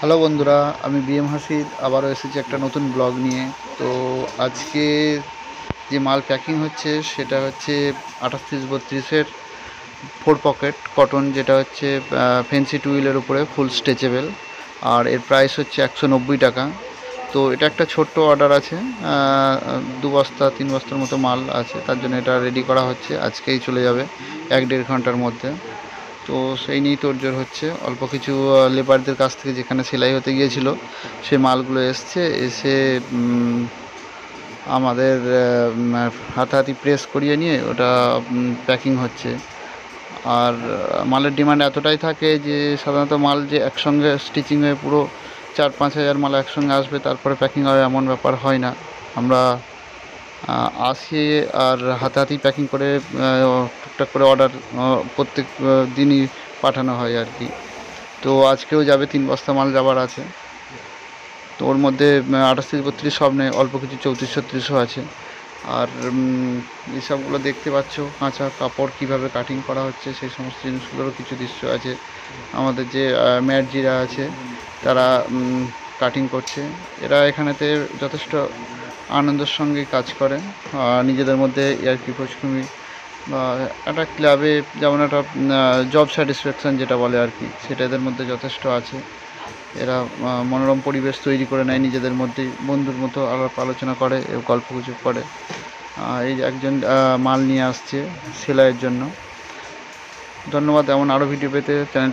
Hello বন্ধুরা, আমি BM হাসিদ আবারও এসেছি একটা নতুন ব্লগ নিয়ে। তো আজকে যে মাল প্যাকিং হচ্ছে সেটা হচ্ছে 38-32-এর 4 পকেট কটন, যেটা হচ্ছে ফেন্সি টুইলের উপরে ফুল স্ট্রেচেবল, আর এর প্রাইস হচ্ছে 190 টাকা। তো এটা একটা ছোট্ট অর্ডার আছে, 2-3 বস্তার মতো মাল আছে, তার জন্য এটা রেডি করা হচ্ছে। আজকেই চলে যাবে 1-1.5 ঘন্টার মধ্যে। তো সেই নিয়েই তোড়জোড় হচ্ছে। অল্প কিছু লেবারদের কাছ থেকে যেখানে সেলাই হতে গিয়েছিল সে মালগুলো এসে আমাদের হাতাহাতি প্রেস করিয়ে নিয়ে ওটা প্যাকিং হচ্ছে। আর মালের ডিমান্ড এতটাই থাকে যে সাধারণত মাল যে একসঙ্গে স্টিচিং হয়ে পুরো 4-5 হাজার মাল একসঙ্গে আসবে তারপরে প্যাকিং হবে, এমন ব্যাপার হয় না। আমরা আসি আর হাতাহাতি প্যাকিং করে টুকটাক করে অর্ডার প্রত্যেক দিনই পাঠানো হয় আর কি। তো আজকেও যাবে 3 বস্তা মাল যাবার আছে। তো ওর মধ্যে 38-32 সব নেই, অল্প কিছু 34-36ও আছে। আর এইসবগুলো দেখতে পাচ্ছ, কাঁচা কাপড় কীভাবে কাটিং করা হচ্ছে সেই সমস্ত জিনিসগুলোরও কিছু দৃশ্য আছে। আমাদের যে ম্যাটজিরা আছে তারা কাটিং করছে। এরা এখানেতে যথেষ্ট আনন্দের সঙ্গে কাজ করে, নিজেদের মধ্যে ইয়ার্কি ফষ্কুমি বা একটা ক্লাবে যেমন একটা জব স্যাটিসফ্যাকশান যেটা বলে আর কি, সেটা এদের মধ্যে যথেষ্ট আছে। এরা মনোরম পরিবেশ তৈরি করে নেয় নিজেদের মধ্যেই, বন্ধুর মতো আলাপ আলোচনা করে, গল্পগুজব করে। এই একজন মাল নিয়ে আসছে সেলাইয়ের জন্য। ধন্যবাদ। এমন আরও ভিডিও পেতে চ্যানেল